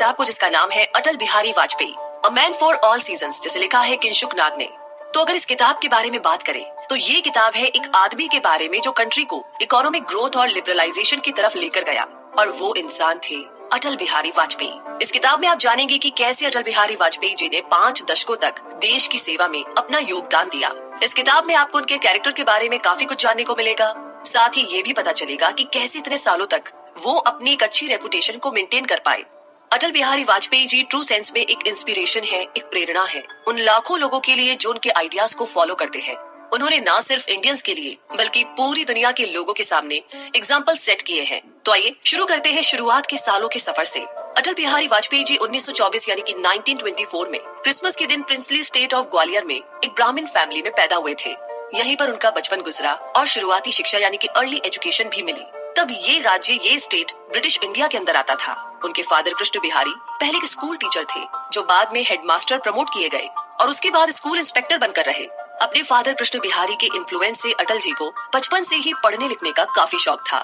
किताब को जिसका नाम है Atal Bihari Vajpayee, a man for all seasons, जिसे लिखा है किंशुक नाग ने। तो अगर इस किताब के बारे में बात करें तो ये किताब है एक आदमी के बारे में जो कंट्री को इकोनॉमिक ग्रोथ और लिबरलाइजेशन की तरफ लेकर गया, और वो इंसान थे अटल बिहारी वाजपेयी। इस किताब में आप जानेंगे कि कैसे अटल बिहारी वाजपेयी जी ने 5 दशकों तक देश की सेवा में अपना योगदान दिया। इस किताब में आपको उनके कैरेक्टर के बारे में काफी कुछ जानने को मिलेगा। साथ ही ये भी पता चलेगा कि कैसे इतने सालों तक वो अपनी एक अच्छी रेपुटेशन को मेंटेन कर पाए। अटल बिहारी वाजपेयी जी ट्रू सेंस में एक इंस्पिरेशन है, एक प्रेरणा है उन लाखों लोगों के लिए जो उनके आइडियाज को फॉलो करते हैं। उन्होंने ना सिर्फ इंडियंस के लिए बल्कि पूरी दुनिया के लोगों के सामने एग्जाम्पल सेट किए हैं। तो आइए शुरू करते हैं शुरुआत के सालों के सफर से। अटल बिहारी वाजपेयी जी 1924 यानी कि 1924 में क्रिसमस के दिन प्रिंसली स्टेट ऑफ ग्वालियर में एक ब्राह्मण फैमिली में पैदा हुए थे। यहीं पर उनका बचपन गुजरा और शुरुआती शिक्षा यानी कि अर्ली एजुकेशन भी मिली। तब ये राज्य, ये स्टेट ब्रिटिश इंडिया के अंदर आता था। उनके फादर कृष्ण बिहारी पहले एक स्कूल टीचर थे जो बाद में हेडमास्टर प्रमोट किए गए और उसके बाद स्कूल इंस्पेक्टर बनकर रहे। अपने फादर कृष्ण बिहारी के इन्फ्लुएंस से अटल जी को बचपन से ही पढ़ने लिखने का काफी शौक था।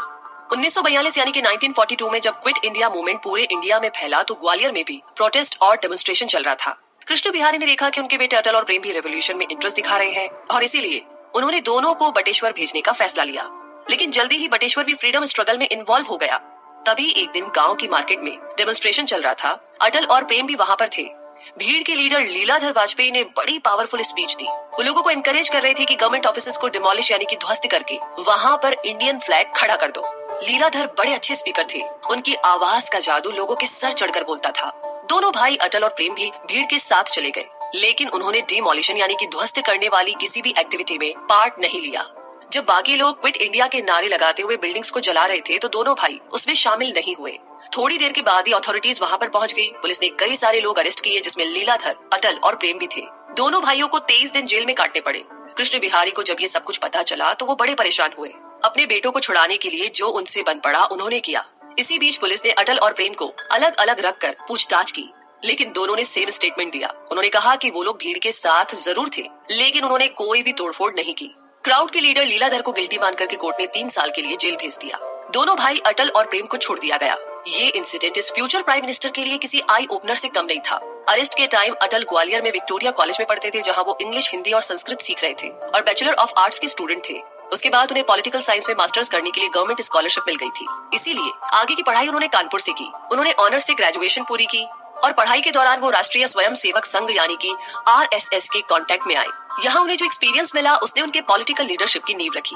1942 यानी कि 1942 में जब क्विट इंडिया मूवमेंट पूरे इंडिया में फैला तो ग्वालियर में भी प्रोटेस्ट और डेमोन्स्ट्रेशन चल रहा था। कृष्ण बिहारी ने देखा कि उनके बेटे अटल और प्रेम भी रेवोल्यूशन में इंटरेस्ट दिखा रहे हैं और इसीलिए उन्होंने दोनों को बटेश्वर भेजने का फैसला लिया। लेकिन जल्दी ही बटेश्वर भी फ्रीडम स्ट्रगल में इन्वॉल्व हो गया। तभी एक दिन गांव की मार्केट में डेमोन्स्ट्रेशन चल रहा था। अटल और प्रेम भी वहां पर थे। भीड़ के लीडर लीलाधर वाजपेयी ने बड़ी पावरफुल स्पीच दी। वो लोगों को एनकरेज कर रहे थे कि गवर्नमेंट ऑफिसेस को डिमोलिश यानी कि ध्वस्त करके वहां पर इंडियन फ्लैग खड़ा कर दो। लीलाधर बड़े अच्छे स्पीकर थे। उनकी आवाज का जादू लोगों के सर चढ़कर बोलता था। दोनों भाई अटल और प्रेम भी भीड़ के साथ चले गए, लेकिन उन्होंने डिमोलिशन यानी कि ध्वस्त करने वाली किसी भी एक्टिविटी में पार्ट नहीं लिया। जब बाकी लोग क्विट इंडिया के नारे लगाते हुए बिल्डिंग्स को जला रहे थे तो दोनों भाई उसमें शामिल नहीं हुए। थोड़ी देर के बाद ही अथॉरिटीज वहां पर पहुंच गई। पुलिस ने कई सारे लोग अरेस्ट किए जिसमें लीलाधर, अटल और प्रेम भी थे। दोनों भाइयों को 23 दिन जेल में काटने पड़े। कृष्ण बिहारी को जब ये सब कुछ पता चला तो वो बड़े परेशान हुए। अपने बेटों को छुड़ाने के लिए जो उनसे बन पड़ा उन्होंने किया। इसी बीच पुलिस ने अटल और प्रेम को अलग अलग रखकर पूछताछ की, लेकिन दोनों ने सेम स्टेटमेंट दिया। उन्होंने कहा कि वो लोग भीड़ के साथ जरूर थे, लेकिन उन्होंने कोई भी तोड़फोड़ नहीं की। क्राउड के लीडर लीलाधर को गिल्टी मानकर के कोर्ट ने 3 साल के लिए जेल भेज दिया। दोनों भाई अटल और प्रेम को छोड़ दिया गया। ये इंसिडेंट इस फ्यूचर प्राइम मिनिस्टर के लिए किसी आई ओपनर से कम नहीं था। अरेस्ट के टाइम अटल ग्वालियर में विक्टोरिया कॉलेज में पढ़ते थे, जहां वो इंग्लिश, हिंदी और संस्कृत सीख रहे थे और बैचलर ऑफ आर्ट्स के स्टूडेंट थे। उसके बाद उन्हें पॉलिटिकल साइंस में मास्टर्स करने के लिए गवर्नमेंट स्कॉलरशिप मिल गई थी। इसीलिए आगे की पढ़ाई उन्होंने कानपुर से की। उन्होंने ऑनर्स से ग्रेजुएशन पूरी की और पढ़ाई के दौरान वो राष्ट्रीय स्वयं सेवक संघ यानी कि RSS के कांटेक्ट में आए। यहाँ उन्हें जो एक्सपीरियंस मिला उसने उनके पॉलिटिकल लीडरशिप की नींव रखी।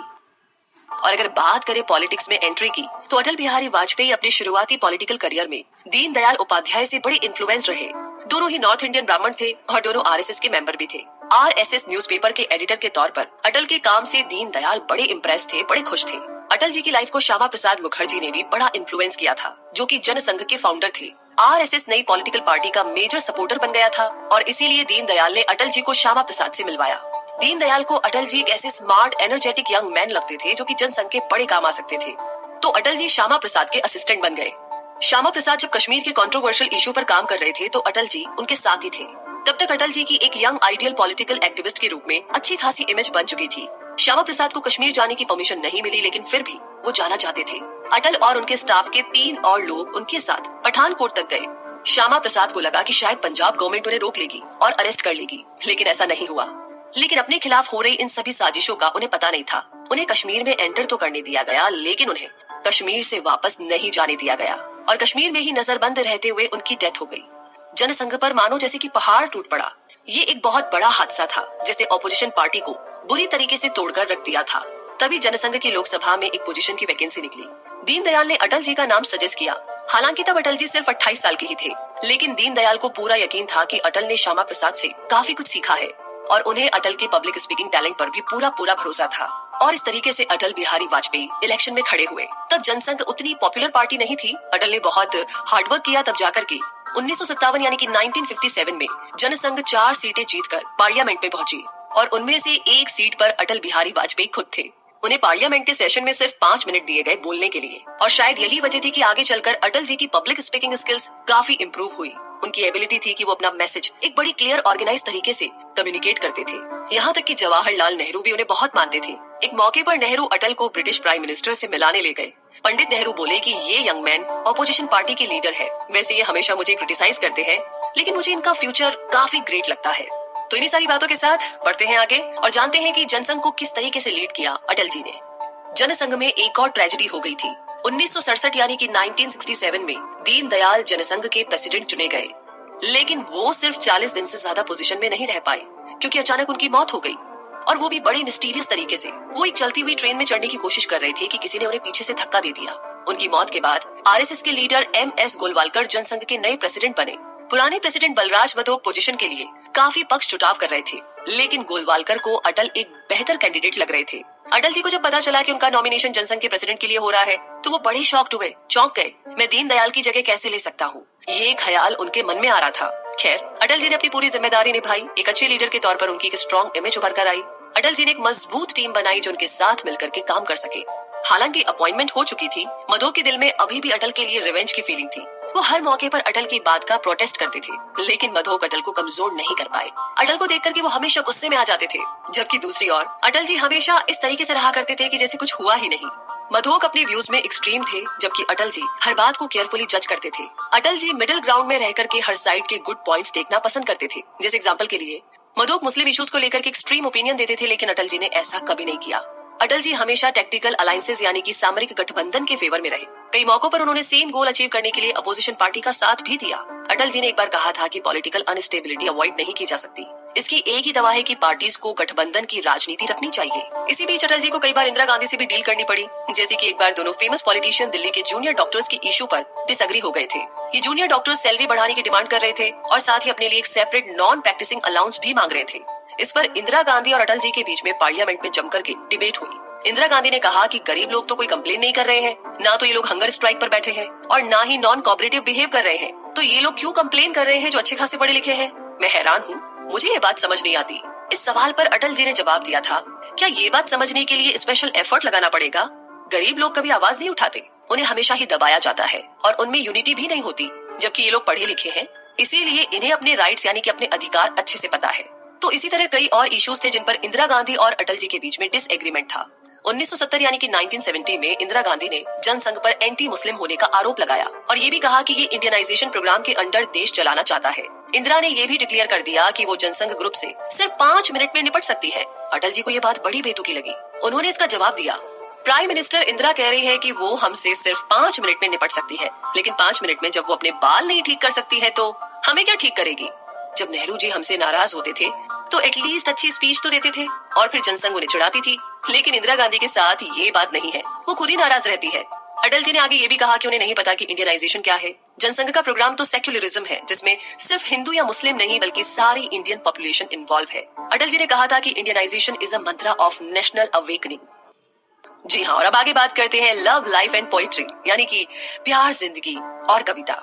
और अगर बात करें पॉलिटिक्स में एंट्री की तो अटल बिहारी वाजपेयी अपने शुरुआती पॉलिटिकल करियर में दीनदयाल उपाध्याय से बड़े इन्फ्लुएंस रहे। दोनों ही नॉर्थ इंडियन ब्राह्मण थे और दोनों RSS के मेंबर भी थे। RSS न्यूज़पेपर के एडिटर के तौर पर अटल के काम से दीनदयाल बड़े इम्प्रेस थे, बड़े खुश थे। अटल जी की लाइफ को श्यामा प्रसाद मुखर्जी ने भी बड़ा इन्फ्लुएंस किया था, जो कि जनसंघ के फाउंडर थे। RSS नई पॉलिटिकल पार्टी का मेजर सपोर्टर बन गया था और इसीलिए दीनदयाल ने अटल जी को श्यामा प्रसाद से मिलवाया। दीनदयाल को अटल जी एक ऐसे स्मार्ट, एनर्जेटिक यंग मैन लगते थे जो कि जनसंघ के बड़े काम आ सकते थे। तो अटल जी श्यामा प्रसाद के असिस्टेंट बन गए। श्यामा प्रसाद जब कश्मीर के कंट्रोवर्शियल इशू पर काम कर रहे थे तो अटल जी उनके साथ ही थे। तब तक अटल जी की एक यंग आइडियल पॉलिटिकल एक्टिविस्ट के रूप में अच्छी खासी इमेज बन चुकी थी। श्यामा प्रसाद को कश्मीर जाने की परमिशन नहीं मिली, लेकिन फिर भी वो जाना चाहते थे। अटल और उनके स्टाफ के 3 और लोग उनके साथ पठानकोट तक गए। श्यामा प्रसाद को लगा कि शायद पंजाब गवर्नमेंट उन्हें रोक लेगी और अरेस्ट कर लेगी, लेकिन ऐसा नहीं हुआ। लेकिन अपने खिलाफ हो रही इन सभी साजिशों का उन्हें पता नहीं था। उन्हें कश्मीर में एंटर तो करने दिया गया, लेकिन उन्हें कश्मीर से वापस नहीं जाने दिया गया और कश्मीर में ही नजरबंद रहते हुए उनकी डेथ हो गई। जनसंघ पर मानो जैसे कि पहाड़ टूट पड़ा। ये एक बहुत बड़ा हादसा था जिसने ऑपोजिशन पार्टी को बुरी तरीके से तोड़कर रख दिया था। तभी जनसंघ की लोकसभा में एक पोजीशन की वैकेंसी निकली। दीनदयाल ने अटल जी का नाम सजेस्ट किया। हालांकि तब अटल जी सिर्फ 28 साल के ही थे, लेकिन दीनदयाल को पूरा यकीन था कि अटल ने श्यामा प्रसाद से काफी कुछ सीखा है और उन्हें अटल के पब्लिक स्पीकिंग टैलेंट पर भी पूरा भरोसा था। और इस तरीके से अटल बिहारी वाजपेयी इलेक्शन में खड़े हुए। तब जनसंघ उतनी पॉपुलर पार्टी नहीं थी। अटल ने बहुत हार्डवर्क किया, तब जाकर के 1957 यानी कि 1957 में जनसंघ 4 सीटें जीतकर पार्लियामेंट में पहुंची और उनमें से एक सीट पर अटल बिहारी वाजपेयी खुद थे। उन्हें पार्लियामेंट के सेशन में सिर्फ 5 मिनट दिए गए बोलने के लिए और शायद यही वजह थी कि आगे चलकर अटल जी की पब्लिक स्पीकिंग स्किल्स काफी इंप्रूव हुई। उनकी एबिलिटी थी कि वो अपना मैसेज एक बड़ी क्लियर ऑर्गेनाइज तरीके से कम्युनिकेट करते थे। यहाँ तक कि जवाहरलाल नेहरू भी उन्हें बहुत मानते थे। एक मौके पर नेहरू अटल को ब्रिटिश प्राइम मिनिस्टर से मिलाने ले गए। पंडित नेहरू बोले कि ये यंग मैन ऑपोजिशन पार्टी के लीडर है। वैसे ये हमेशा मुझे क्रिटिसाइज करते हैं, लेकिन मुझे इनका फ्यूचर काफी ग्रेट लगता है। तो इन्हीं सारी बातों के साथ बढ़ते हैं आगे और जानते हैं कि जनसंघ को किस तरीके से लीड किया अटल जी ने। जनसंघ में एक और ट्रेजेडी हो गई थी। 1967 यानी कि 1967 में दीनदयाल जनसंघ के प्रेसिडेंट चुने गए, लेकिन वो सिर्फ 40 दिन से ज्यादा पोजीशन में नहीं रह पाए क्योंकि अचानक उनकी मौत हो गई, और वो भी बड़े मिस्टीरियस तरीके से। वो एक चलती हुई ट्रेन में चढ़ने की कोशिश कर रहे थे कि किसी ने उन्हें पीछे से धक्का दे दिया। उनकी मौत के बाद आरएसएस के लीडर एमएस गोलवालकर जनसंघ के नए प्रेसिडेंट बने। पुराने प्रेसिडेंट बलराज मधोक पोजीशन के लिए काफी पक्ष चुनाव कर रहे थे, लेकिन गोलवालकर को अटल एक बेहतर कैंडिडेट लग रहे थे। अटल जी को जब पता चला कि उनका नॉमिनेशन जनसंघ के प्रेसिडेंट के लिए हो रहा है, तो वो बड़े शॉक्ड हुए, चौंक गए। मैं दीनदयाल की जगह कैसे ले सकता हूँ, ये ख्याल उनके मन में आ रहा था। खैर, अटल जी ने अपनी पूरी जिम्मेदारी निभाई। एक अच्छे लीडर के तौर पर उनकी एक स्ट्रॉन्ग इमेज उभर कर आई। अटल जी ने एक मजबूत टीम बनाई जो उनके साथ मिलकर के काम कर सके। हालांकि अपॉइंटमेंट हो चुकी थी, मधोक के दिल में अभी भी अटल के लिए रिवेंज की फीलिंग थी। वो हर मौके पर अटल की बात का प्रोटेस्ट करते थे, लेकिन मधोक अटल को कमजोर नहीं कर पाए। अटल को देखकर के वो हमेशा गुस्से में आ जाते थे, जबकि दूसरी ओर अटल जी हमेशा इस तरीके से रहा करते थे कि जैसे कुछ हुआ ही नहीं। मधोक अपने व्यूज में एक्सट्रीम थे, जबकि अटल जी हर बात को केयरफुली जज करते थे। अटल जी मिडिल ग्राउंड में रहकर के हर साइड के गुड पॉइंट्स देखना पसंद करते थे। जैसे एग्जांपल के लिए मधोक मुस्लिम इश्यूज को लेकर के एक्सट्रीम ओपिनियन देते थे, लेकिन अटल जी ने ऐसा कभी नहीं किया। अटल जी हमेशा टैक्टिकल अलायंसेस यानी कि सामरिक गठबंधन के फेवर में रहे। कई मौकों पर उन्होंने सेम गोल अचीव करने के लिए अपोजिशन पार्टी का साथ भी दिया। अटल जी ने एक बार कहा था कि पॉलिटिकल अनस्टेबिलिटी अवॉइड नहीं की जा सकती, इसकी एक ही दवा है कि पार्टीज को गठबंधन की राजनीति रखनी चाहिए। इसी बीच अटल जी को कई बार इंदिरा गांधी से भी डील करनी पड़ी, जैसे कि एक बार दोनों फेमस पॉलिटिशियन दिल्ली के जूनियर डॉक्टर्स की इशू पर डिसएग्री हो गए थे। ये जूनियर डॉक्टर्स सैलरी बढ़ाने की डिमांड कर रहे थे और साथ ही अपने लिए एक सेपरेट नॉन प्रैक्टिसिंग अलाउंस भी मांग रहे थे। इस पर इंदिरा गांधी और अटल जी के बीच में पार्लियामेंट में जमकर के डिबेट हुई। इंदिरा गांधी ने कहा कि गरीब लोग तो कोई कंप्लेन नहीं कर रहे हैं, ना तो ये लोग हंगर स्ट्राइक पर बैठे हैं और ना ही नॉन कोऑपरेटिव बिहेव कर रहे हैं, तो ये लोग क्यों कंप्लेन कर रहे हैं जो अच्छे खासे पढ़े लिखे हैं। मैं हैरान हूँ, मुझे ये बात समझ नहीं आती। इस सवाल पर अटल जी ने जवाब दिया था, क्या ये बात समझने के लिए स्पेशल एफर्ट लगाना पड़ेगा? गरीब लोग कभी आवाज नहीं उठाते, उन्हें हमेशा ही दबाया जाता है और उनमें यूनिटी भी नहीं होती, जबकि ये लोग पढ़े लिखे हैं, इसीलिए इन्हें अपने राइट्स यानी कि अपने अधिकार अच्छे से पता है। तो इसी तरह कई और इश्यूज थे जिन पर इंदिरा गांधी और अटल जी के बीच में डिसएग्रीमेंट था। 1970 यानी कि 1970 में इंदिरा गांधी ने जनसंघ पर एंटी मुस्लिम होने का आरोप लगाया और ये भी कहा कि ये इंडियनाइजेशन प्रोग्राम के अंडर देश चलाना चाहता है। इंदिरा ने ये भी डिक्लेयर कर दिया कि वो जनसंघ ग्रुप से सिर्फ 5 मिनट में निपट सकती है। अटल जी को ये बात बड़ी बेतुकी लगी। उन्होंने इसका जवाब दिया, प्राइम मिनिस्टर इंदिरा कह रही है कि वो हमसे सिर्फ 5 मिनट में निपट सकती है, लेकिन 5 मिनट में जब वो अपने बाल नहीं ठीक कर सकती है तो हमें क्या ठीक करेगी। जब नेहरू जी हमसे नाराज होते थे तो एटलीस्ट अच्छी स्पीच तो देते थे और फिर जनसंघ उन्हें चिढ़ाती थी, लेकिन इंदिरा गांधी के साथ ये बात नहीं है, वो खुद ही नाराज रहती है। अटल जी ने आगे ये भी कहा कि उन्हें नहीं पता कि इंडियनाइजेशन क्या है। जनसंघ का प्रोग्राम तो सेक्युलरिज्म है, जिसमें सिर्फ हिंदू या मुस्लिम नहीं बल्कि सारी इंडियन पॉपुलेशन इन्वॉल्व है। अटल जी ने कहा था कि Indianization is a mantra of national awakening. जी हाँ, और अब आगे बात करते हैं लव, लाइफ एंड पोइट्री यानी कि प्यार, जिंदगी और कविता।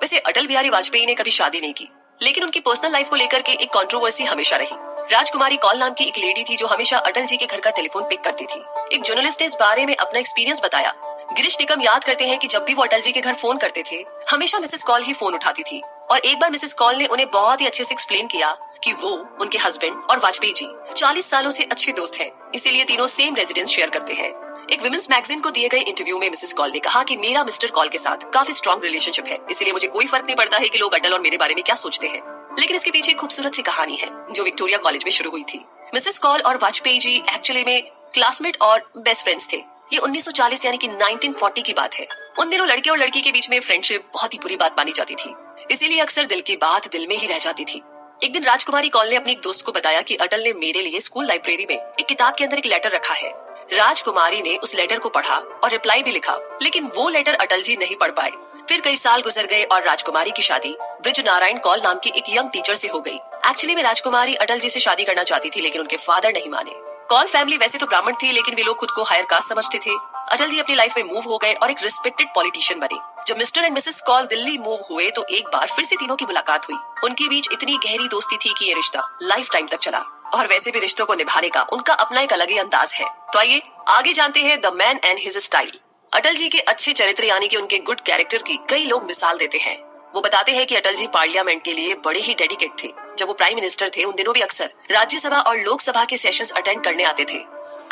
वैसे अटल बिहारी वाजपेयी ने कभी शादी नहीं की, लेकिन उनकी पर्सनल लाइफ को लेकर के एक कंट्रोवर्सी हमेशा रही। राजकुमारी कौल नाम की एक लेडी थी जो हमेशा अटल जी के घर का टेलीफोन पिक करती थी। एक जर्नलिस्ट ने इस बारे में अपना एक्सपीरियंस बताया। गिरीश निकम याद करते हैं कि जब भी वो अटल जी के घर फोन करते थे, हमेशा मिसेस कौल ही फोन उठाती थी और एक बार मिसेस कौल ने उन्हें बहुत ही अच्छे से एक्सप्लेन किया कि वो, उनके हस्बैंड और वाजपेयी जी 40 सालों से अच्छे दोस्त हैं, इसीलिए तीनों सेम रेजिडेंस शेयर करते हैं। एक विमेंस मैगजीन को दिए गए इंटरव्यू में मिसेस कौल ने कहा कि मेरा मिस्टर कौल के साथ काफी स्ट्रॉन्ग रिलेशनशिप है, इसलिए मुझे कोई फर्क नहीं पड़ता है कि लोग अटल और मेरे बारे में क्या सोचते हैं। लेकिन इसके पीछे एक खूबसूरत सी कहानी है जो विक्टोरिया कॉलेज में शुरू हुई थी। मिसेस कौल और वाजपेयी जी एक्चुअली में क्लासमेट और बेस्ट फ्रेंड्स थे। ये 1940 यानी कि 1940 की बात है। उन दिनों लड़के और लड़की के बीच में फ्रेंडशिप बहुत ही बुरी बात मानी जाती थी, इसीलिए अक्सर दिल की बात दिल में ही रह जाती थी। एक दिन राजकुमारी कौल ने अपनी एक दोस्त को बताया कि अटल ने मेरे लिए स्कूल लाइब्रेरी में एक किताब के अंदर एक लेटर रखा है। राजकुमारी ने उस लेटर को पढ़ा और रिप्लाई भी लिखा, लेकिन वो लेटर अटल जी नहीं पढ़ पाए। फिर कई साल गुजर गए और राजकुमारी की शादी ब्रिज नारायण कौल नाम की एक यंग टीचर से हो गई। एक्चुअली में राजकुमारी अटल जी से शादी करना चाहती थी, लेकिन उनके फादर नहीं माने। कौल फैमिली वैसे तो ब्राह्मण थी, लेकिन वे लोग खुद को हायर कास्ट समझते थे। अटल जी अपनी लाइफ में मूव हो गए और एक रिस्पेक्टेड पॉलिटिशियन बने। जब Mr and Mrs Kaul Delhi move हुए तो एक बार फिर से तीनों की मुलाकात हुई। उनके बीच इतनी गहरी दोस्ती थी कि ये रिश्ता लाइफ टाइम तक चला और वैसे भी रिश्तों को निभाने का उनका अपना एक अलग ही अंदाज है। तो आइए आगे जानते हैं the man and his style. Atal ji के अच्छे चरित्र यानी कि उनके गुड कैरेक्टर की कई लोग मिसाल देते हैं। वो बताते हैं कि अटल जी पार्लियामेंट के लिए बड़े ही डेडिकेट थे। जब वो प्राइम मिनिस्टर थे उन दिनों भी अक्सर राज्यसभा और लोकसभा के सेशंस अटेंड करने आते थे।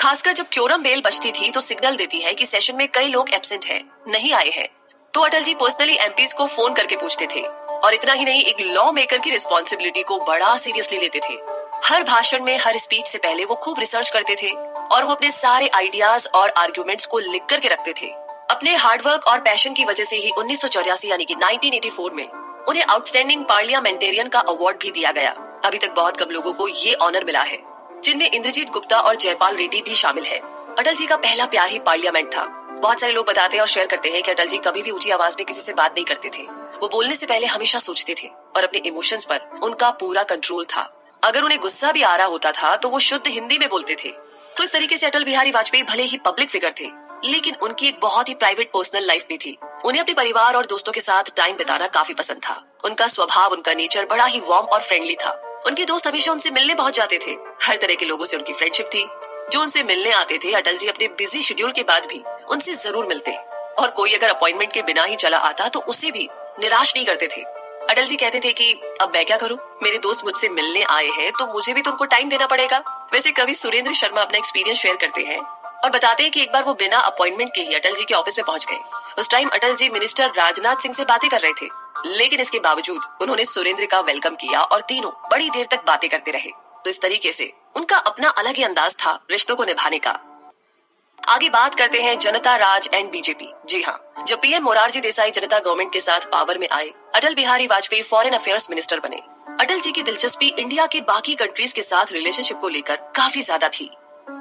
खासकर जब क्योरम बेल बजती थी तो सिग्नल देती है कि सेशन में कई लोग एब्सेंट हैं, नहीं आए हैं। तो अटल जी पर्सनली एमपीज को फोन करके पूछते थे और इतना ही नहीं, एक लॉ मेकर की रिस्पॉन्सिबिलिटी को बड़ा सीरियसली लेते थे। हर भाषण में, हर स्पीच से पहले वो खूब रिसर्च करते थे और वो अपने सारे आइडियाज और आर्ग्यूमेंट्स को लिख करके रखते थे। अपने हार्डवर्क और पैशन की वजह से ही 1984 यानी कि 1984 में उन्हें आउटस्टैंडिंग पार्लियामेंटेरियन का अवार्ड भी दिया गया। अभी तक बहुत कम लोगों को ये ऑनर मिला है, जिनमें इंद्रजीत गुप्ता और जयपाल रेड्डी भी शामिल है। अटल जी का पहला प्यार ही पार्लियामेंट था। बहुत सारे लोग बताते और शेयर करते हैं कि अटल जी कभी भी ऊंची आवाज में किसी से बात नहीं करते थे। वो बोलने से पहले हमेशा सोचते थे और अपने इमोशंस पर उनका पूरा कंट्रोल था। अगर उन्हें गुस्सा भी आ रहा होता था तो वो शुद्ध हिंदी में बोलते थे। तो इस तरीके से अटल बिहारी वाजपेयी भले ही पब्लिक फिगर थे, लेकिन उनकी एक बहुत ही प्राइवेट पर्सनल लाइफ भी थी। उन्हें अपने परिवार और दोस्तों के साथ टाइम बिताना काफी पसंद था। उनका स्वभाव, उनका नेचर बड़ा ही वार्म और फ्रेंडली था। उनके दोस्त हमेशा उनसे मिलने पहुंच जाते थे। हर तरह के लोगों से उनकी फ्रेंडशिप थी। जो उनसे मिलने आते थे, अटल जी अपने बिजी शेड्यूल के बाद भी उनसे जरूर मिलते और कोई अगर अपॉइंटमेंट के बिना ही चला आता तो उसे भी निराश नहीं करते थे। अटल जी कहते थे कि अब मैं क्या करूं, मेरे दोस्त मुझसे मिलने आए हैं तो मुझे भी तो उनको टाइम देना पड़ेगा। वैसे कवि सुरेंद्र शर्मा अपना एक्सपीरियंस शेयर करते हैं और बताते हैं कि एक बार वो बिना अपॉइंटमेंट के ही अटल जी के ऑफिस में पहुंच गए। उस टाइम अटल जी मिनिस्टर राजनाथ सिंह से बातें कर रहे थे, लेकिन इसके बावजूद उन्होंने सुरेंद्र का वेलकम किया और तीनों बड़ी देर तक बातें करते रहे। तो इस तरीके से उनका अपना अलग ही अंदाज था रिश्तों को निभाने का। आगे बात करते हैं जनता राज एंड बीजेपी। जी हाँ, जब पीएम मोरारजी देसाई जनता गवर्नमेंट के साथ पावर में आए, Atal Bihari Vajpayee foreign affairs minister बने। अटल जी की दिलचस्पी इंडिया के बाकी कंट्रीज के साथ रिलेशनशिप को लेकर काफी ज्यादा थी।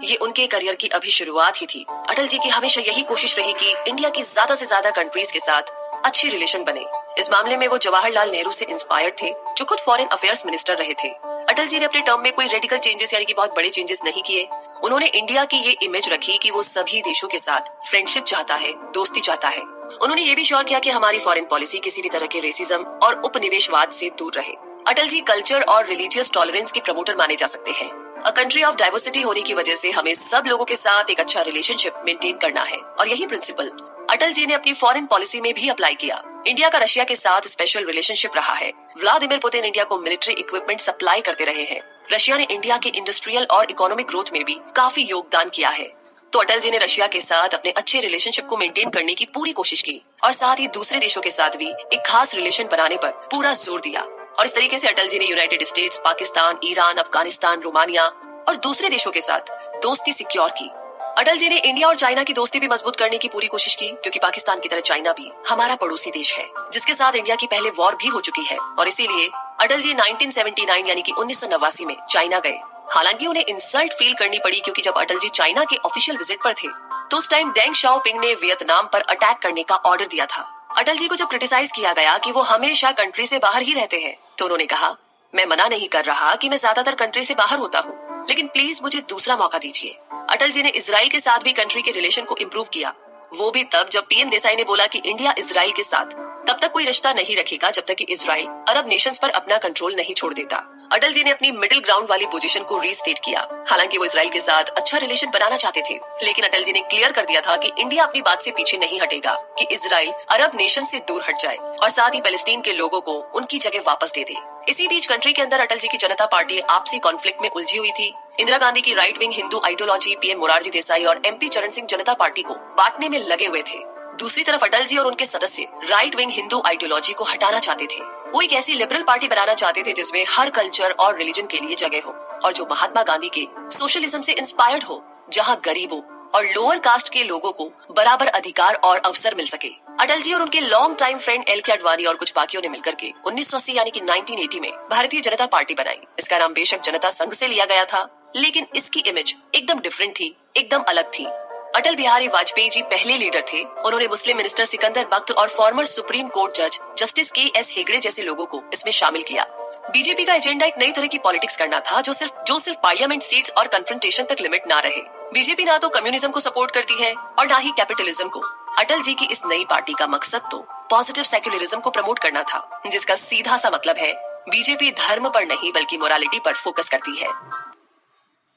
ये उनके करियर की अभी शुरुआत ही थी। अटल जी की हमेशा यही कोशिश रही कि इंडिया की ज्यादा से ज्यादा कंट्रीज के साथ अच्छी रिलेशन बने। इस मामले में वो जवाहरलाल नेहरू से इंस्पायर्ड थे, जो खुद फॉरेन अफेयर्स मिनिस्टर रहे थे। अटल जी ने अपने टर्म में कोई रेडिकल चेंजेस यानी कि बहुत बड़े चेंजेस नहीं किए। उन्होंने इंडिया की ये इमेज रखी कि वो सभी देशों के साथ फ्रेंडशिप चाहता है, दोस्ती चाहता है। उन्होंने ये भी श्योर किया कि हमारी फॉरेन पॉलिसी किसी भी तरह के रेसिज्म और उपनिवेशवाद से दूर रहे। अटल जी कल्चर और रिलीजियस टॉलरेंस के प्रमोटर माने जा सकते हैं। अ कंट्री ऑफ डाइवर्सिटी होने की वजह से हमें सब लोगों के साथ एक अच्छा रिलेशनशिप मेंटेन करना है और यही प्रिंसिपल अटल जी ने अपनी फॉरेन पॉलिसी में भी अप्लाई किया। इंडिया का रशिया के साथ स्पेशल रिलेशनशिप रहा है। व्लादिमीर पुतिन इंडिया को मिलिट्री इक्विपमेंट सप्लाई करते रहे हैं। रशिया ने इंडिया के इंडस्ट्रियल और इकोनॉमिक ग्रोथ में भी काफी योगदान किया है। तो अटल जी ने रशिया के साथ अपने अच्छे रिलेशनशिप को मेंटेन करने की पूरी कोशिश की और साथ ही दूसरे देशों के साथ भी एक खास रिलेशन बनाने पर पूरा जोर दिया। और इस तरीके से अटल जी ने United states, Pakistan, Iran, Afghanistan, Romania और दूसरे देशों के साथ दोस्ती सिक्योर की। अटल जी ने इंडिया और चाइना की दोस्ती भी मजबूत करने की पूरी कोशिश की, क्योंकि पाकिस्तान की तरह चाइना भी हमारा पड़ोसी देश है, जिसके साथ इंडिया की पहले वॉर भी हो चुकी है। और इसीलिए अटल जी 1979 यानी कि 1989 में चाइना गए। हालांकि उन्हें इंसल्ट फील करनी पड़ी, क्योंकि जब अटल जी चाइना के ऑफिशियल विजिट पर थे तो उस टाइम डेंग शाओपिंग ने वियतनाम पर अटैक करने का ऑर्डर दिया था। अटल जी को जब क्रिटिसाइज किया गया कि वो हमेशा कंट्री से बाहर ही रहते हैं, तो उन्होंने कहा, मैं मना नहीं कर रहा कि मैं ज्यादातर कंट्री से बाहर होता हूँ, लेकिन प्लीज मुझे दूसरा मौका दीजिए। अटल जी ने इजराइल के साथ भी कंट्री के रिलेशन को इम्प्रूव किया, वो भी तब जब पीएम देसाई ने बोला कि इंडिया इजराइल के साथ तब तक कोई रिश्ता नहीं रखेगा जब तक कि इजराइल अरब नेशंस पर अपना कंट्रोल नहीं छोड़ देता। अटल जी ने अपनी मिडिल ग्राउंड वाली पोजीशन को रीस्टेट किया। हालांकि वो इजराइल के साथ अच्छा रिलेशन बनाना चाहते थे, लेकिन अटल जी ने क्लियर कर दिया था कि इंडिया अपनी बात से पीछे नहीं हटेगा कि इजराइल अरब नेशन से दूर हट जाए और साथ ही पैलेस्टीन के लोगों को उनकी जगह वापस दे दे। इसी बीच कंट्री के अंदर अटल जी की जनता पार्टी आपसी कॉन्फ्लिक्ट में उलझी हुई थी। इंदिरा गांधी की right wing Hindu ideology PM Morarji Desai और एमपी चरण सिंह जनता पार्टी को बांटने में लगे हुए थे। दूसरी तरफ अटल जी और उनके सदस्य राइट विंग हिंदू आइडियोलॉजी को हटाना चाहते थे। वो एक ऐसी लिबरल पार्टी बनाना चाहते थे जिसमें हर कल्चर और रिलीजन के लिए जगह हो और जो महात्मा गांधी के सोशलिज्म से इंस्पायर्ड हो, जहां गरीबों और लोअर कास्ट के लोगों को बराबर अधिकार और अवसर मिल सके। अटल जी और उनके long time friend LK. Advani और कुछ बाकियों ने मिलकर के 1980 यानी कि 1980 में भारतीय जनता पार्टी बनाई। इसका नाम बेशक जनता संघ से लिया गया था, लेकिन इसकी इमेज एकदम डिफरेंट थी, एकदम अलग थी। अटल बिहारी वाजपेयी जी पहले लीडर थे। उन्होंने मुस्लिम मिनिस्टर सिकंदर बख्त और फॉर्मर सुप्रीम कोर्ट जज जस्टिस के.एस. हेगड़े जैसे लोगों को इसमें शामिल किया। बीजेपी का एजेंडा एक नई तरह की पॉलिटिक्स करना था, जो सिर्फ पार्लियामेंट सीट्स और कन्फ्रंटेशन तक लिमिट ना रहे। बीजेपी ना तो कम्युनिज्म को सपोर्ट करती है और ना ही कैपिटलिज्म को। अटल जी की इस नई पार्टी का मकसद तो पॉजिटिव सेक्युलरिज्म को प्रमोट करना था, जिसका सीधा सा मतलब है बीजेपी धर्म पर नहीं बल्कि मोरालिटी पर फोकस करती है।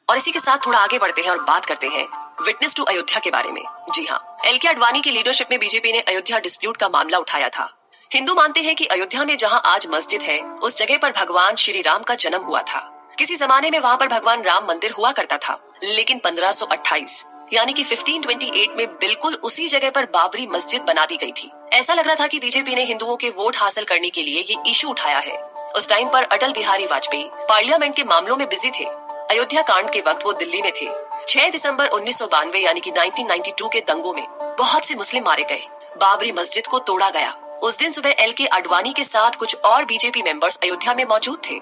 और इसी के साथ थोड़ा आगे बढ़ते हैं और बात करते हैं विटनेस टू अयोध्या के बारे में। जी हाँ, एल.के. आडवाणी की लीडरशिप में बीजेपी ने अयोध्या डिस्प्यूट का मामला उठाया था। हिंदू मानते हैं कि अयोध्या में जहाँ आज मस्जिद है, उस जगह पर भगवान श्री राम का जन्म हुआ था। किसी जमाने में वहाँ पर भगवान राम मंदिर हुआ करता था, लेकिन 1528 यानी कि 1528 में बिल्कुल उसी जगह पर बाबरी मस्जिद बना दी गई थी। ऐसा लग रहा था कि बीजेपी ने हिंदुओं के वोट हासिल करने के लिए ये इशू उठाया है। उस टाइम पर अटल बिहारी वाजपेयी पार्लियामेंट के मामलों में बिजी थे। अयोध्या कांड के वक्त वो दिल्ली में थे। 6 दिसंबर 1992 यानी कि 1992 के दंगों में बहुत से मुस्लिम मारे गए। बाबरी मस्जिद को तोड़ा गया। उस दिन सुबह LK आडवाणी के साथ कुछ और बीजेपी मेंबर्स अयोध्या में मौजूद थे,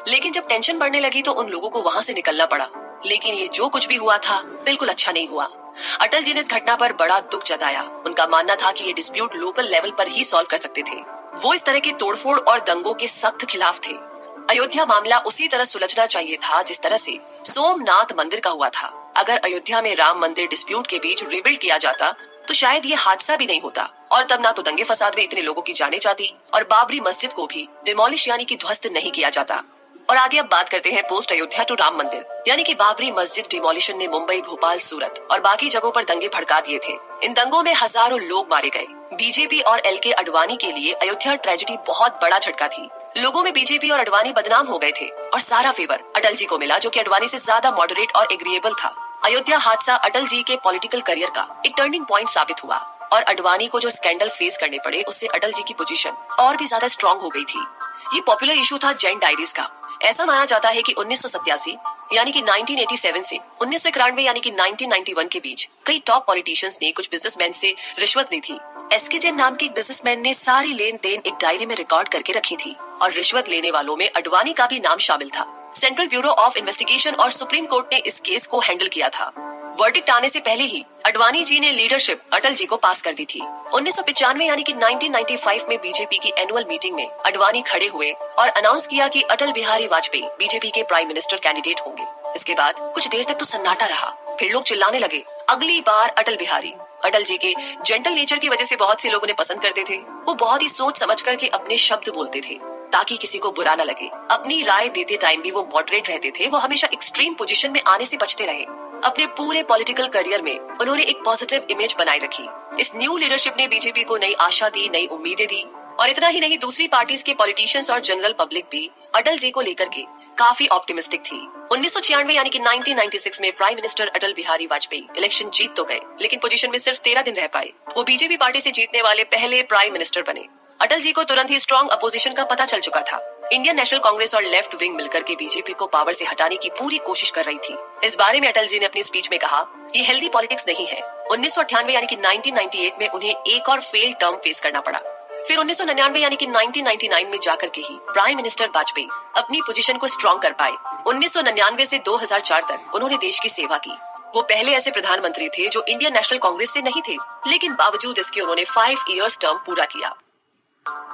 लेकिन जब टेंशन बढ़ने लगी तो उन लोगों को वहाँ से निकलना पड़ा। लेकिन ये जो कुछ भी हुआ था बिल्कुल अच्छा नहीं हुआ। अटल जी ने इस घटना पर बड़ा दुख जताया। उनका मानना था कि ये डिस्प्यूट लोकल लेवल पर ही सॉल्व कर सकते थे। वो इस तरह के तोड़फोड़ और दंगों के सख्त खिलाफ थे। अयोध्या मामला उसी तरह सुलझना चाहिए था जिस तरह से सोमनाथ मंदिर का हुआ था। अगर अयोध्या में राम मंदिर डिस्प्यूट के बीच रिबिल्ड किया जाता तो शायद ये हादसा भी नहीं होता, और तब ना तो दंगे फसाद में इतने लोगों की जाने जाती और बाबरी मस्जिद को भी डिमोलिश यानी कि ध्वस्त नहीं किया जाता। और आगे अब बात करते हैं पोस्ट अयोध्या टू राम मंदिर यानी कि बाबरी मस्जिद डिमोलिशन ने मुंबई, भोपाल, सूरत और बाकी जगहों पर दंगे भड़का दिए थे। इन दंगों में हजारों लोग मारे गए। बीजेपी और LK आडवाणी के लिए अयोध्या ट्रेजेडी बहुत बड़ा झटका थी। लोगों में बीजेपी और आडवाणी बदनाम हो गए थे और सारा फेवर अटल जी को मिला, जो कि आडवाणी से ज्यादा मॉडरेट और एग्रीएबल था। अयोध्या हादसा अटल जी के पॉलिटिकल करियर का एक टर्निंग पॉइंट साबित हुआ और आडवाणी को जो स्कैंडल फेस करने पड़े उससे अटल जी की पोजीशन और भी ज्यादा स्ट्रांग हो गई थी। ये पॉपुलर इशू था जैन डायरीज का। ऐसा माना जाता है कि 1987 यानी कि 1987 से 1991 यानी कि 1991 के बीच कई टॉप पॉलिटिशियंस ने कुछ बिजनेसमैन से रिश्वत ली थी। SK जैन नाम के एक बिजनेसमैन ने सारी लेन देन एक डायरी में रिकॉर्ड करके रखी थी और रिश्वत लेने वालों में आडवाणी का भी नाम शामिल था। सेंट्रल ब्यूरो ऑफ इन्वेस्टिगेशन और सुप्रीम कोर्ट ने इस केस को हैंडल किया था। वर्डिक्ट आने से पहले ही आडवाणी जी ने लीडरशिप अटल जी को पास कर दी थी। 1995 यानी कि 1995 में बीजेपी की एनुअल मीटिंग में आडवाणी खड़े हुए और अनाउंस किया कि अटल बिहारी वाजपेयी बीजेपी के प्राइम मिनिस्टर कैंडिडेट होंगे। इसके बाद कुछ देर तक तो सन्नाटा रहा, फिर लोग चिल्लाने लगे, अगली बार अटल बिहारी। अटल जी के जेंटल नेचर की वजह से बहुत से लोग उन्हें पसंद करते थे। वो बहुत ही सोच समझ करके अपने शब्द बोलते थे ताकि किसी को बुरा न लगे। अपनी राय देते टाइम भी वो मॉडरेट रहते थे। वो हमेशा एक्सट्रीम पोजीशन में आने से बचते रहे। अपने पूरे पॉलिटिकल करियर में उन्होंने एक पॉजिटिव इमेज बनाए रखी। इस न्यू लीडरशिप ने बीजेपी को नई आशा दी, नई उम्मीदें दी। और इतना ही नहीं, दूसरी पार्टीज के पॉलिटिशियंस और जनरल पब्लिक भी अटल जी को लेकर के काफी ऑप्टिमिस्टिक थी। 1996 यानी कि 1996 में प्राइम मिनिस्टर अटल बिहारी वाजपेयी इलेक्शन जीत तो गए, लेकिन पोजीशन में सिर्फ 13 दिन रह पाए। वो बीजेपी पार्टी से जीतने वाले पहले प्राइम मिनिस्टर बने। अटल जी को तुरंत ही स्ट्रॉन्ग अपोजिशन का पता चल चुका था। इंडियन नेशनल कांग्रेस और लेफ्ट विंग मिलकर के बीजेपी को पावर से हटाने की पूरी कोशिश कर रही थी। इस बारे में अटल जी ने अपनी स्पीच में कहा, ये हेल्दी पॉलिटिक्स नहीं है। 1998 यानी कि 1998 में उन्हें एक और फेल टर्म फेस करना पड़ा। फिर 1999 यानी कि 1999 में जाकर के ही प्राइम मिनिस्टर वाजपेयी अपनी पोजीशन को स्ट्रॉन्ग कर पाए। 1999 से 2004 तक उन्होंने देश की सेवा की। वो पहले ऐसे प्रधानमंत्री थे जो इंडियन नेशनल कांग्रेस से नहीं थे, लेकिन बावजूद इसके उन्होंने 5 इयर्स टर्म पूरा किया।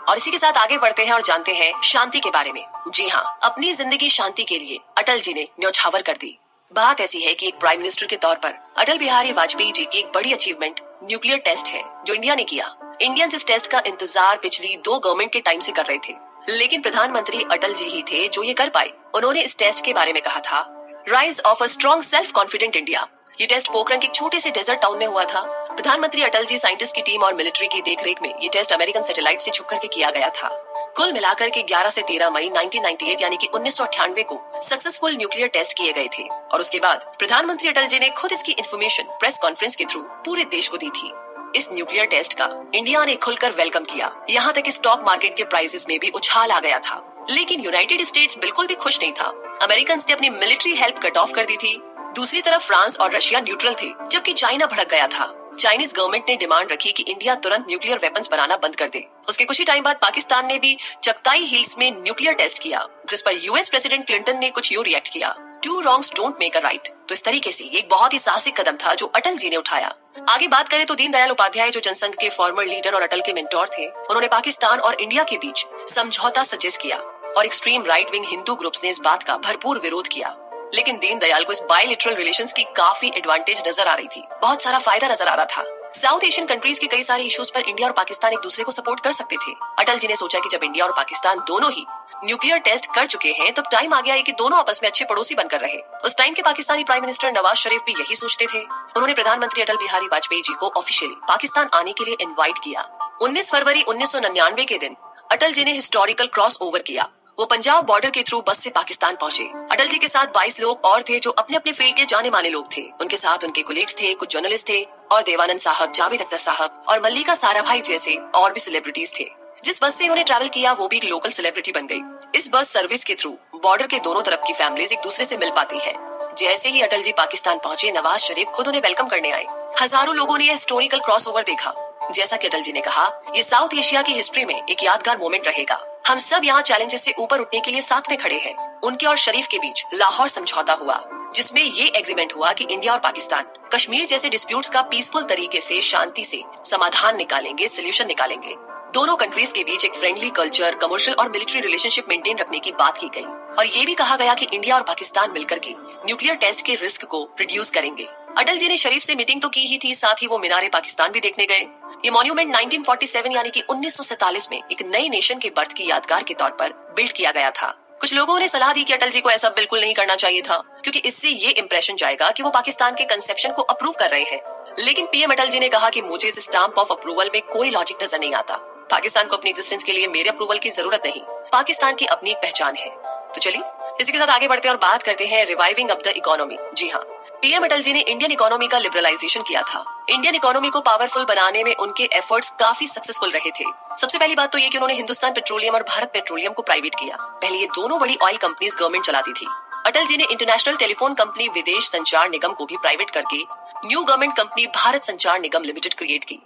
और इसी के साथ आगे बढ़ते हैं और जानते हैं शांति के बारे में। जी हाँ, अपनी जिंदगी शांति के लिए अटल जी ने न्यौछावर कर दी। बात ऐसी है कि एक प्राइम मिनिस्टर के तौर पर अटल बिहारी वाजपेयी जी की एक बड़ी अचीवमेंट न्यूक्लियर टेस्ट है जो इंडिया ने किया। इंडियंस इस टेस्ट का इंतजार पिछली 2 गवर्नमेंट के टाइम से कर रहे थे, लेकिन प्रधानमंत्री अटल जी ही थे जो ये कर पाए। उन्होंने इस टेस्ट के बारे में कहा था, rise of a strong self confident India. ये टेस्ट पोखरण के एक छोटे से डेजर्ट टाउन में हुआ था। प्रधानमंत्री अटल जी, साइंटिस्ट की टीम और मिलिट्री की देखरेख में ये टेस्ट अमेरिकन सैटेलाइट से छुप करके किया गया था। कुल मिलाकर के 11 से 13 मई 1998 यानी कि 1998 को सक्सेसफुल न्यूक्लियर टेस्ट किए गए थे और उसके बाद प्रधानमंत्री अटल जी ने खुद इसकी इन्फॉर्मेशन प्रेस कॉन्फ्रेंस के थ्रू पूरे देश को दी थी। इस न्यूक्लियर टेस्ट का इंडिया ने खुलकर वेलकम किया। यहाँ तक स्टॉक मार्केट के प्राइसेस में भी उछाल आ गया था। लेकिन यूनाइटेड स्टेट्स बिल्कुल भी खुश नहीं था। अमेरिकन ने अपनी मिलिट्री हेल्प कट ऑफ कर दी थी। दूसरी तरफ फ्रांस और रशिया न्यूट्रल थे, जबकि चाइना भड़क गया था। चाइनीज गवर्नमेंट ने डिमांड रखी कि इंडिया तुरंत न्यूक्लियर वेपन्स बनाना बंद कर दे। उसके कुछ ही टाइम बाद पाकिस्तान ने भी चगताई हिल्स में न्यूक्लियर टेस्ट किया, जिस पर यूएस प्रेसिडेंट क्लिंटन ने कुछ यूं रिएक्ट किया, 2 wrongs don't make a right। तो इस तरीके से ये एक बहुत ही साहसिक कदम था जो अटल जी ने उठाया। आगे बात करें तो दीनदयाल उपाध्याय जो जनसंघ के फॉर्मर लीडर और अटल के मेंटोर थे, उन्होंने पाकिस्तान और इंडिया के बीच समझौता सजेस्ट किया और extreme right wing Hindu groups ने इस बात का भरपूर विरोध किया। लेकिन दीनदयाल को इस बायलिटरल रिलेशंस की काफी एडवांटेज नजर आ रही थी, बहुत सारा फायदा नजर आ रहा था। साउथ एशियन कंट्रीज के कई सारे इश्यूज पर इंडिया और पाकिस्तान एक दूसरे को सपोर्ट कर सकते थे। अटल जी ने सोचा कि जब इंडिया और पाकिस्तान दोनों ही न्यूक्लियर टेस्ट कर चुके हैं, तब टाइम आ गया है कि दोनों आपस में अच्छे पड़ोसी बनकर रहे। उस टाइम के पाकिस्तानी प्राइम मिनिस्टर नवाज शरीफ भी यही सोचते थे। उन्होंने प्रधानमंत्री अटल बिहारी वाजपेयी जी को ऑफिशियली पाकिस्तान आने के लिए इनवाइट किया। 19 फरवरी 1999 के दिन अटल जी ने हिस्टोरिकल क्रॉस ओवर किया वो पंजाब बॉर्डर के थ्रू बस से पाकिस्तान पहुंचे। अटल जी के साथ 22 लोग और थे जो अपने अपने फील्ड के जाने माने लोग थे। उनके साथ उनके कोलीग्स थे, कुछ जर्नलिस्ट थे और देवानंद साहब, जावेद अख्तर साहब और मल्लिका साराभाई जैसे और भी सेलिब्रिटीज थे। जिस बस से उन्होंने ट्रैवल किया वो भी एक लोकल सेलिब्रिटी बन गई। इस बस सर्विस के थ्रू बॉर्डर के दोनों तरफ की फैमिलीज एक दूसरे से मिल पाती है। जैसे ही अटल जी पाकिस्तान पहुंचे, नवाज शरीफ खुद उन्हें वेलकम करने आए। हजारों लोगों ने यह हिस्टोरिकल क्रॉसओवर देखा। जैसा कि अटल जी ने कहा, ये साउथ एशिया की हिस्ट्री में एक यादगार मोमेंट रहेगा। हम सब यहाँ चैलेंजेस से ऊपर उठने के लिए साथ में खड़े हैं। उनके और शरीफ के बीच लाहौर समझौता हुआ, जिसमें ये एग्रीमेंट हुआ कि इंडिया और पाकिस्तान कश्मीर जैसे डिस्प्यूट्स का पीसफुल तरीके से शांति से समाधान निकालेंगे, सोल्यूशन निकालेंगे। दोनों कंट्रीज के बीच एक फ्रेंडली कल्चर, कमर्शियल और मिलिट्री रिलेशनशिप मेंटेन रखने की बात की गई और ये भी कहा गया कि इंडिया और पाकिस्तान मिलकर के न्यूक्लियर टेस्ट के रिस्क को रिड्यूस करेंगे। अटल जी ने शरीफ से मीटिंग तो की ही थी, साथ ही वो मीनारे पाकिस्तान भी देखने गए। ये मॉन्यूमेंट 1947 यानी कि 1947 में एक नई नेशन के बर्थ की यादगार के तौर पर बिल्ड किया गया था। कुछ लोगों ने सलाह दी कि अटल जी को ऐसा बिल्कुल नहीं करना चाहिए था, क्योंकि इससे ये इंप्रेशन जाएगा कि वो पाकिस्तान के कंसेप्शन को अप्रूव कर रहे हैं। लेकिन पीएम अटल जी ने कहा कि मुझे इस स्टाम्प ऑफ अप्रूवल में कोई लॉजिक नजर नहीं आता। पाकिस्तान को अपनी एग्जिस्टेंस के लिए मेरे अप्रूवल की जरूरत नहीं, पाकिस्तान की अपनी एक पहचान है। तो चलिए इसी के साथ आगे बढ़ते हैं और बात करते हैं रिवाइविंग अप द इकोनॉमी। जी हाँ, पीएम अटल जी ने इंडियन इकोनॉमी का लिबरलाइजेशन किया था। इंडियन इकोनॉमी को पावरफुल बनाने में उनके एफर्ट्स काफी सक्सेसफुल रहे थे। सबसे पहली बात तो ये कि उन्होंने हिंदुस्तान पेट्रोलियम और भारत पेट्रोलियम को प्राइवेट किया। पहले ये दोनों बड़ी ऑयल कंपनीज गवर्नमेंट चलाती थी। अटल जी ने इंटरनेशनल टेलीफोन कंपनी विदेश संचार निगम को भी प्राइवेट करके न्यू गवर्नमेंट कंपनी भारत संचार निगम लिमिटेड क्रिएट की।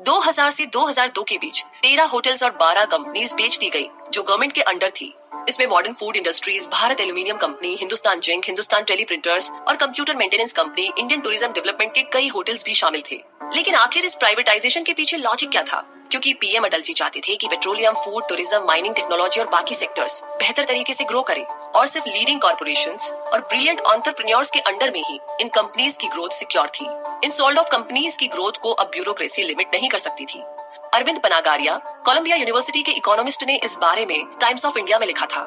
2000 से 2002 के बीच 13 होटल्स और 12 कंपनीज बेच दी गई जो गवर्नमेंट के अंडर थी। इसमें modern food industries, Bharat aluminium company, Hindustan zinc, Hindustan teleprinters और computer maintenance company, Indian tourism development के कई होटल्स भी शामिल थे। लेकिन आखिर इस प्राइवेटाइजेशन के पीछे लॉजिक क्या था? क्योंकि पीएम अटल जी चाहते थे कि petroleum, food, tourism, mining, technology और बाकी सेक्टर्स बेहतर तरीके से ग्रो करें और सिर्फ लीडिंग कॉर्पोरेशंस और ब्रिलियंट एंटरप्रेन्योर्स के अंडर में ही इन कंपनीज की ग्रोथ सिक्योर थी। इन सोल्ड ऑफ कंपनीज की ग्रोथ को अब ब्यूरोक्रेसी लिमिट नहीं कर सकती थी। अरविंद पनागारिया, कोलंबिया यूनिवर्सिटी के इकोनॉमिस्ट ने इस बारे में टाइम्स ऑफ इंडिया में लिखा था।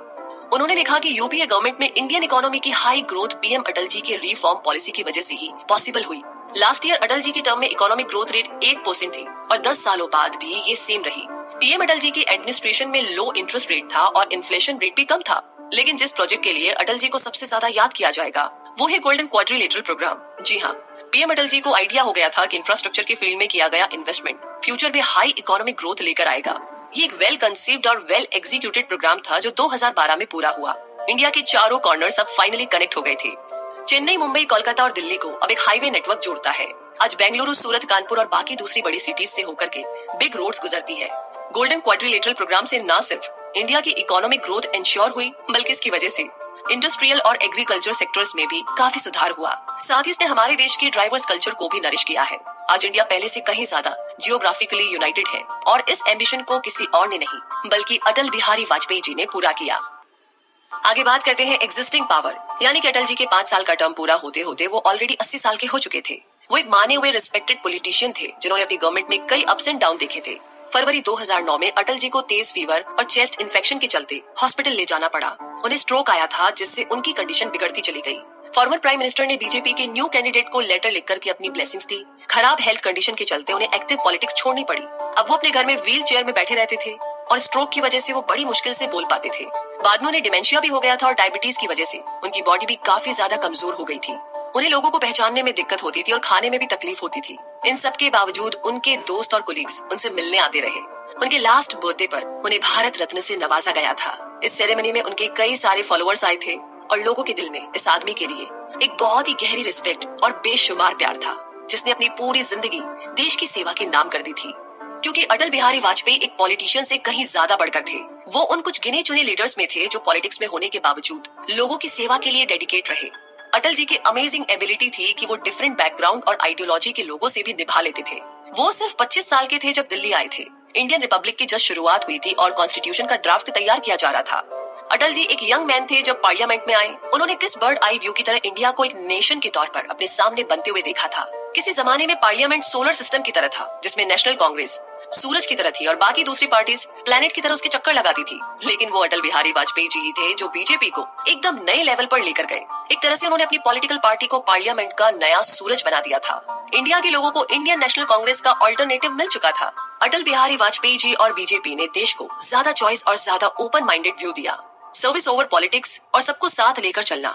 उन्होंने लिखा कि यूपीए गवर्नमेंट में इंडियन इकोनॉमी की हाई ग्रोथ पीएम अटल जी के रिफॉर्म पॉलिसी की वजह से ही पॉसिबल हुई। लास्ट ईयर अटल जी की टर्म में इकोनॉमिक ग्रोथ रेट 8% थी और 10 सालों बाद भी ये सेम रही। पीएम अटल जी की एडमिनिस्ट्रेशन में लो इंटरेस्ट रेट था और इन्फ्लेशन रेट भी कम था। लेकिन जिस प्रोजेक्ट के लिए अटल जी को सबसे ज्यादा याद किया जाएगा वो है गोल्डन क्वाड्रिलेटरल प्रोग्राम। जी हाँ, पीएम अटल जी को आइडिया हो गया था कि इंफ्रास्ट्रक्चर के फील्ड में किया गया इन्वेस्टमेंट फ्यूचर में हाई इकोनॉमिक ग्रोथ लेकर आएगा। ये एक वेल कंसीव्ड और वेल एग्जीक्यूटेड प्रोग्राम था जो 2012 में पूरा हुआ। इंडिया के चारों कॉर्नर्स अब फाइनली कनेक्ट हो गए थे। चेन्नई, मुंबई, कोलकाता और दिल्ली को अब एक हाईवे नेटवर्क जोड़ता है। आज बेंगलुरु, सूरत, कानपुर और बाकी दूसरी बड़ी सिटीज से होकर के बिग रोड्स गुजरती है। गोल्डन क्वाड्रिलेटरल प्रोग्राम से न सिर्फ इंडिया की इकोनॉमिक ग्रोथ इंश्योर हुई, बल्कि इसकी वजह से इंडस्ट्रियल और एग्रीकल्चर सेक्टर्स में भी काफी सुधार हुआ। साथ ही इसने हमारे देश के ड्राइवर्स कल्चर को भी नरिश किया है। आज इंडिया पहले से कहीं ज्यादा जियोग्राफिकली यूनाइटेड है और इस एम्बिशन को किसी और ने नहीं बल्कि अटल बिहारी वाजपेयी जी ने पूरा किया। आगे बात करते हैं एग्जिस्टिंग पावर, यानी कि अटल जी के 5 साल का टर्म पूरा होते होते वो ऑलरेडी 80 साल के हो चुके थे। वो एक माने हुए रिस्पेक्टेड पॉलिटिशियन थे जिन्होंने अपनी गवर्नमेंट में कई अप्स एंड डाउन देखे थे। फरवरी 2009 में अटल जी को तेज फीवर और चेस्ट इन्फेक्शन के चलते हॉस्पिटल ले जाना पड़ा। उन्हें स्ट्रोक आया था जिससे उनकी कंडीशन बिगड़ती चली गई। फॉर्मर प्राइम मिनिस्टर ने बीजेपी के न्यू कैंडिडेट को लेटर लिखकर के अपनी ब्लेसिंग्स दी। खराब हेल्थ कंडीशन के चलते उन्हें एक्टिव पॉलिटिक्स छोड़नी पड़ी। अब वो अपने घर में व्हील चेयर में बैठे रहते थे और स्ट्रोक की वजह से वो बड़ी मुश्किल से बोल पाते थे। बाद में उन्हें डिमेंशिया भी हो गया था और डायबिटीज की वजह से उनकी बॉडी भी काफी ज्यादा कमजोर हो गई थी। उन्हें लोगों को पहचानने में दिक्कत होती थी और खाने में भी तकलीफ होती थी। इन सब के बावजूद उनके दोस्त और कोलीग्स उनसे मिलने आते रहे। उनके लास्ट बर्थडे पर उन्हें भारत रत्न से नवाजा गया था। इस सेरेमनी में उनके कई सारे फॉलोअर्स आए थे और लोगों के दिल में इस आदमी के लिए एक बहुत ही गहरी रिस्पेक्ट और बेशुमार प्यार था, जिसने अपनी पूरी जिंदगी देश की सेवा के नाम कर दी थी। क्योंकि अटल बिहारी वाजपेयी एक पॉलिटिशियन से कहीं ज्यादा बढ़कर थे। वो उन कुछ गिने चुने लीडर्स में थे जो पॉलिटिक्स में होने के बावजूद लोगों की सेवा के लिए डेडिकेट रहे। अटल जी की अमेजिंग एबिलिटी थी कि वो डिफरेंट बैकग्राउंड और आइडियोलॉजी के लोगों से भी निभा लेते थे। वो सिर्फ 25 साल के थे जब दिल्ली आए थे। इंडियन रिपब्लिक की जस्ट शुरुआत हुई थी और कॉन्स्टिट्यूशन का ड्राफ्ट तैयार किया जा रहा था। अटल जी एक यंग मैन थे जब पार्लियामेंट में आए। उन्होंने किस बर्ड आई व्यू की तरह इंडिया को एक नेशन के तौर पर अपने सामने बनते हुए देखा था। किसी जमाने में पार्लियामेंट सोलर सिस्टम की तरह था, जिसमें नेशनल कांग्रेस सूरज की तरह थी और बाकी दूसरी पार्टीज प्लेनेट की तरह उसके चक्कर लगाती थी। लेकिन वो अटल बिहारी वाजपेयी जी ही थे जो बीजेपी को एकदम नए लेवल पर लेकर गए। एक तरह से उन्होंने अपनी पॉलिटिकल पार्टी को पार्लियामेंट का नया सूरज बना दिया था। इंडिया के लोगों को इंडियन नेशनल कांग्रेस का ऑल्टरनेटिव मिल चुका था। अटल बिहारी वाजपेयी जी और बीजेपी ने देश को ज्यादा चॉइस और ज्यादा ओपन माइंडेड व्यू दिया। सर्विस ओवर पॉलिटिक्स और सबको साथ लेकर चलना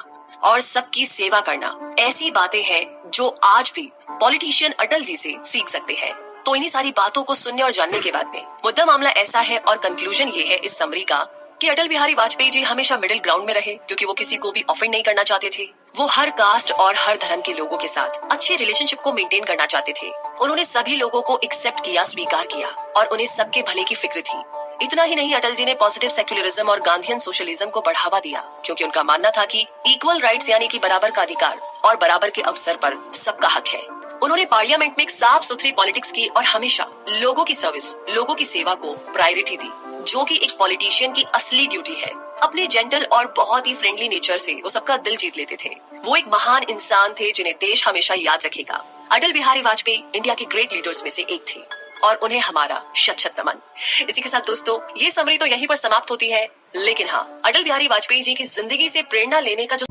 और सबकी सेवा करना, ऐसी बातें हैं जो आज भी पॉलिटिशियन अटल जी से सीख सकते हैं। तो इन्हीं सारी बातों को सुनने और जानने के बाद में मुद्दा मामला ऐसा है और कंक्लूजन ये है इस समरी का कि अटल बिहारी वाजपेयी जी हमेशा मिडिल ग्राउंड में रहे, क्योंकि वो किसी को भी ऑफेंड नहीं करना चाहते थे। वो हर कास्ट और हर धर्म के लोगों के साथ अच्छे रिलेशनशिप को मेंटेन करना चाहते थे। उन्होंने सभी लोगों को एक्सेप्ट किया, स्वीकार किया और उन्हें सबके भले की फिक्र थी। इतना ही नहीं, अटल जी ने पॉजिटिव सेक्युलरिज्म और गांधीयन सोशलिज्म को बढ़ावा दिया, क्योंकि उनका मानना था कि इक्वल राइट्स यानी कि बराबर का अधिकार और बराबर के अवसर पर सबका हक है। उन्होंने पार्लियामेंट में एक साफ सुथरी पॉलिटिक्स की और हमेशा लोगों की सर्विस, लोगों की सेवा को प्रायोरिटी दी, जो कि एक पॉलिटिशियन की असली ड्यूटी है। अपने जेंटल और बहुत ही फ्रेंडली नेचर से वो सबका दिल जीत लेते थे। वो एक महान इंसान थे जिन्हें देश हमेशा याद रखेगा। अटल बिहारी वाजपेयी इंडिया के ग्रेट लीडर्स में से एक थे और उन्हें हमारा शत शत नमन। इसी के साथ दोस्तों, ये समरी तो यहीं पर समाप्त होती है, लेकिन हाँ, अटल बिहारी वाजपेयी जी की जिंदगी से प्रेरणा लेने का जो